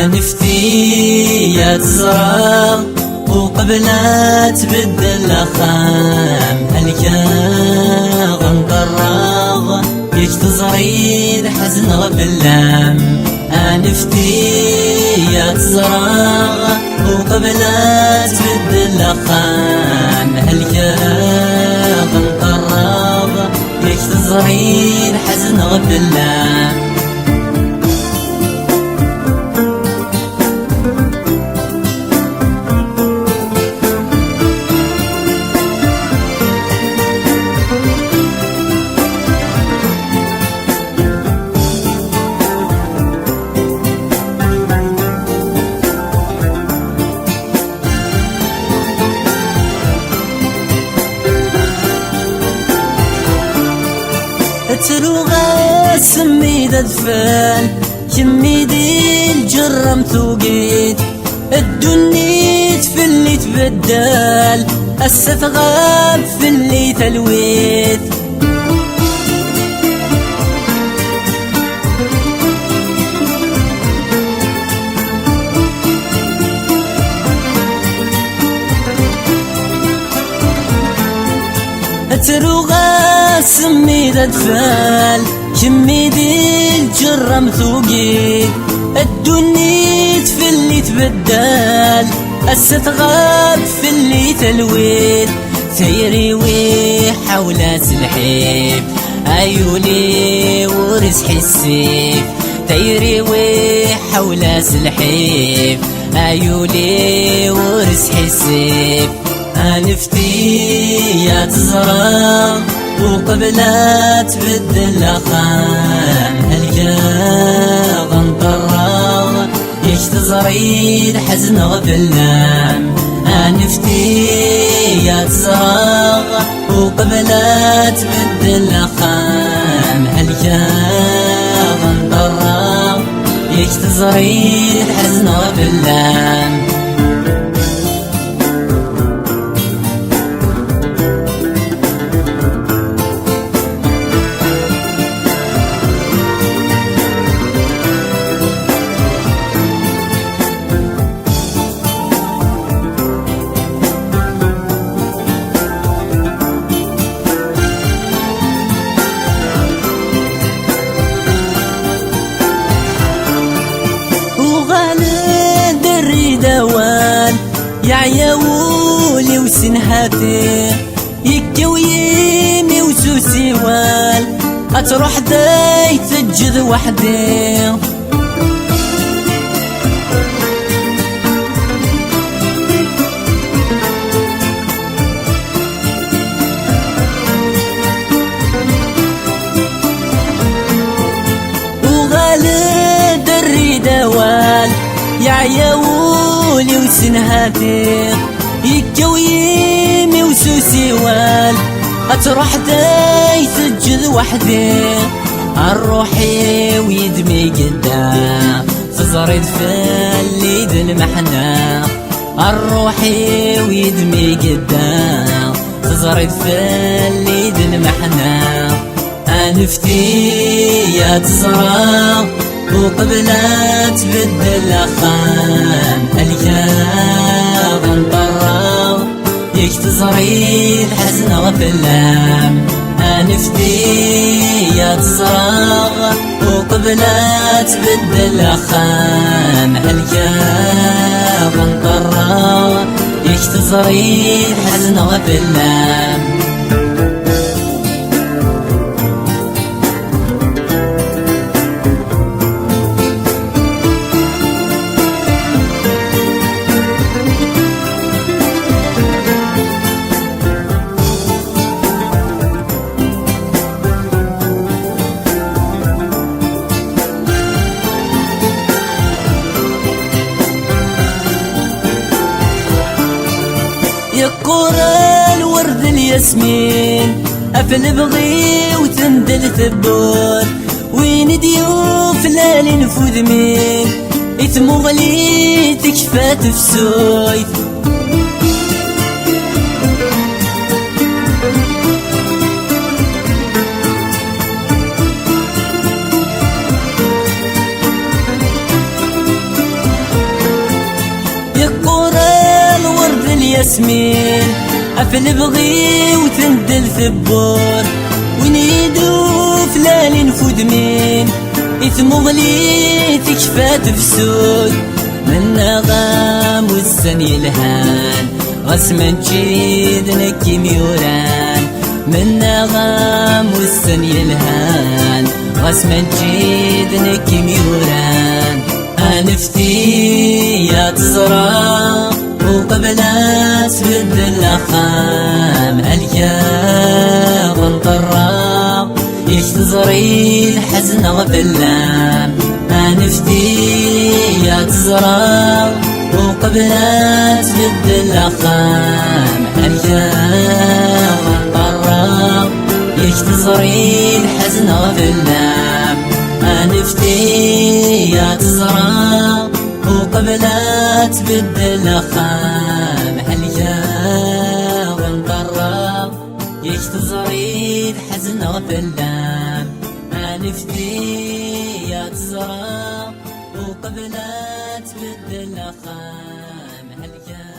نفتي يا تزرع وقبل لا تبدل خام هلكا غنطرغ يك تزريد حزن غبلام. نفتي يا تزرع وقبل لا تبدل خام هلكا غنطرغ يك تزريد حزن غبلام. تروغا سمي دفان كمي دي الجرم ثوقيت الدنيت في اللي تبدل الستغاب في اللي تلويت. تروغا سمي دفال كمي دي الجرم ثوقيت الدنيت في اللي تبدل الستغاب في اللي تلويت. ثيري وحولات الحيب عيوني ورزح السيف ثيري وحولات الحيب عيوني ورزح السيف. نفتي يا تزرع وقبل لا تبدل خام هلكا غنطرغ يك تزريد حزن غبلام. نفتي يا تزرع وقبل لا تبدل خام هلكا غنطرغ يك تزريد حزن غبلام. يا عياولي وسنهاتي يكا ويمي وسوسي وال أتروح داي تجذ وحدي. وغالي دري دوال يا عياولي وسنهاتي يكا ويمي وسوسي وال أتروح داي تجذ وحدي. الروحي ويدمي قدام تزرد في الليد المحنى الروحي ويدمي قدام تزرد في الليد المحنى. نفتي يا تزرع وقبل لا تبدل خام هلكا غنطرغ يك تزريد حزن غبلام. نفتي يا تزرع وقبل لا تبدل خام هلكا غنطرغ يك تزريد حزن غبلام. الورد الياسمين أفل بغي وتندل ثبور وين ديوف لا نفوذ مين إثم غلي تكفى تفسويت ياسمين أفل بغي وتندل ثبور وين يدوف لا نفوذ مين إثم غلي تكفى تفسود من نغام والسن يلهان غسما تشيد نكي ميوران من نغام والسن يلهان غسما تشيد نكي ميوران أنفتي يا تزرع وقبلات بد الأخام الياغ انطراب يشتزري الحزن غفلام أنفتي يا تزرع وقبلات بد الأخام الياغ انطراب يشتزري الحزن غفلام أنفتي يا تزرع وقبلات بد الأخام هليا ونقرب يشتزري الحزن غفلام أنفتي يا تزرع وقبلات بد الأخام هليا